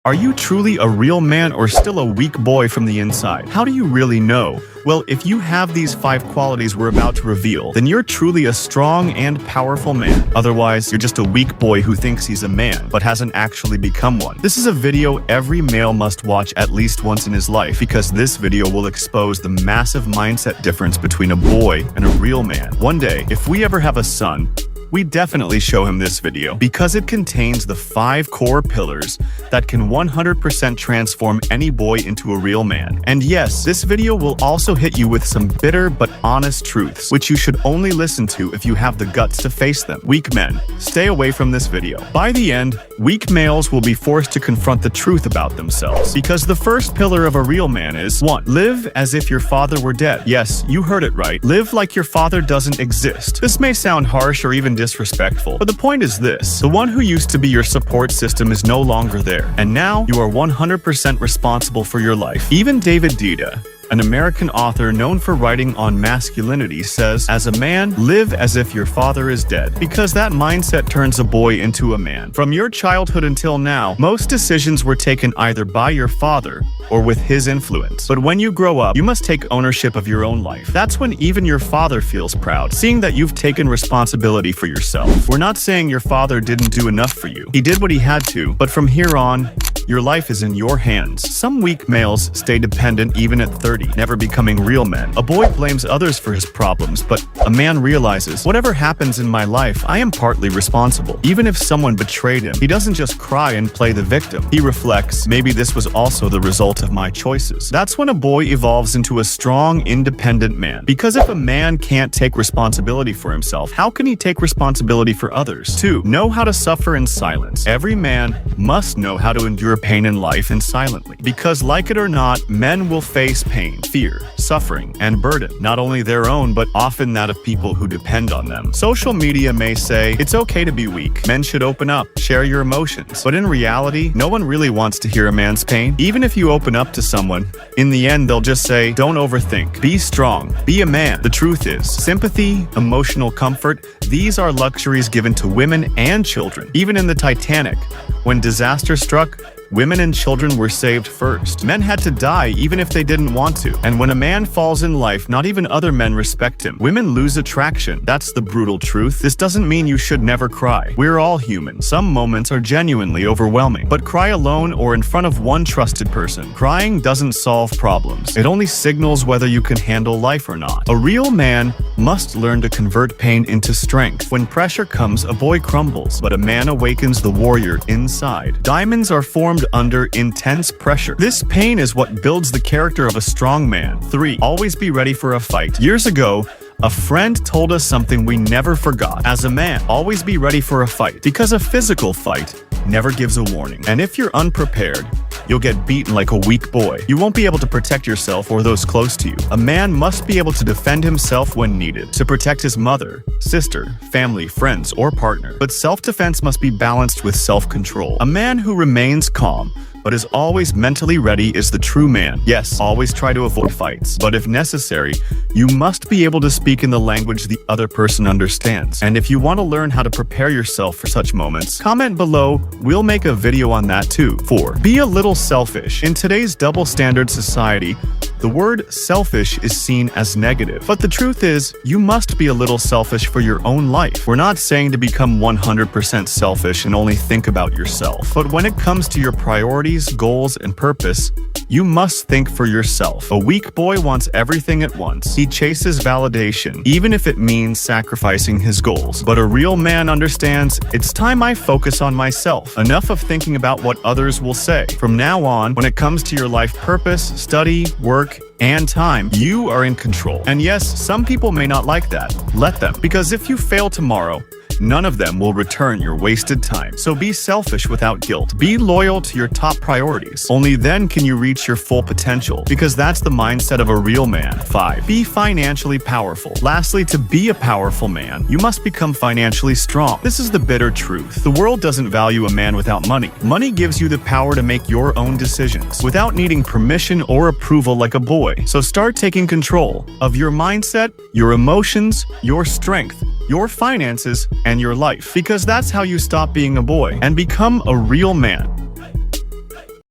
Are you truly a real man or still a weak boy from the inside? How do you really know? Well, if you have these 5 qualities we're about to reveal, then you're truly a strong and powerful man. Otherwise, you're just a weak boy who thinks he's a man, but hasn't actually become one. This is a video every male must watch at least once in his life, because this video will expose the massive mindset difference between a boy and a real man. One day, if we ever have a son, we definitely show him this video because it contains the 5 core pillars that can 100% transform any boy into a real man. And yes, this video will also hit you with some bitter but honest truths, which you should only listen to if you have the guts to face them. Weak men, stay away from this video. By the end, weak males will be forced to confront the truth about themselves, because the first pillar of a real man is 1. Live as if your father were dead. Yes, you heard it right. Live like your father doesn't exist. This may sound harsh or even disrespectful, but the point is this: the one who used to be your support system is no longer there, and now you are 100% responsible for your life. Even David Dida, an American author known for writing on masculinity, says, as a man, live as if your father is dead, because that mindset turns a boy into a man. From your childhood until now, most decisions were taken either by your father or with his influence. But when you grow up, you must take ownership of your own life. That's when even your father feels proud, seeing that you've taken responsibility for yourself. We're not saying your father didn't do enough for you. He did what he had to, but from here on, your life is in your hands. Some weak males stay dependent even at 30, never becoming real men. A boy blames others for his problems, but a man realizes, whatever happens in my life, I am partly responsible. Even if someone betrayed him, he doesn't just cry and play the victim. He reflects, maybe this was also the result of my choices. That's when a boy evolves into a strong, independent man. Because if a man can't take responsibility for himself, how can he take responsibility for others? 2. Know how to suffer in silence. Every man must know how to endure pain in life and silently. Because like it or not, men will face pain, fear, suffering, and burden. Not only their own, but often that of people who depend on them. Social media may say, it's okay to be weak. Men should open up, share your emotions. But in reality, no one really wants to hear a man's pain. Even if you open up to someone, in the end, they'll just say, don't overthink. Be strong. Be a man. The truth is, sympathy, emotional comfort, these are luxuries given to women and children. Even in the Titanic, when disaster struck, women and children were saved first. Men had to die even if they didn't want to. And when a man falls in life, not even other men respect him. Women lose attraction. That's the brutal truth. This doesn't mean you should never cry. We're all human. Some moments are genuinely overwhelming. But cry alone or in front of one trusted person. Crying doesn't solve problems. It only signals whether you can handle life or not. A real man must learn to convert pain into strength. When pressure comes, a boy crumbles, but a man awakens the warrior inside. Diamonds are formed under intense pressure. This pain is what builds the character of a strong man. 3. Always be ready for a fight. Years ago, a friend told us something we never forgot. As a man, always be ready for a fight, because a physical fight never gives a warning. And if you're unprepared, you'll get beaten like a weak boy. You won't be able to protect yourself or those close to you. A man must be able to defend himself when needed, to protect his mother, sister, family, friends, or partner. But self-defense must be balanced with self-control. A man who remains calm, but is always mentally ready is the true man. Yes, always try to avoid fights, but if necessary, you must be able to speak in the language the other person understands. And if you want to learn how to prepare yourself for such moments, comment below. We'll make a video on that too. 4. Be a little selfish. In today's double-standard society, the word selfish is seen as negative. But the truth is, you must be a little selfish for your own life. We're not saying to become 100% selfish and only think about yourself. But when it comes to your priorities, goals, and purpose, you must think for yourself. A weak boy wants everything at once. He chases validation, even if it means sacrificing his goals. But a real man understands, it's time I focus on myself. Enough of thinking about what others will say. From now on, when it comes to your life purpose, study, work, and time, you are in control. And yes, some people may not like that. Let them. Because if you fail tomorrow, none of them will return your wasted time. So be selfish without guilt. Be loyal to your top priorities. Only then can you reach your full potential, because that's the mindset of a real man. 5. Be financially powerful. Lastly, to be a powerful man, you must become financially strong. This is the bitter truth. The world doesn't value a man without money. Money gives you the power to make your own decisions without needing permission or approval like a boy. So start taking control of your mindset, your emotions, your strength, your finances, and your life, because that's how you stop being a boy and become a real man.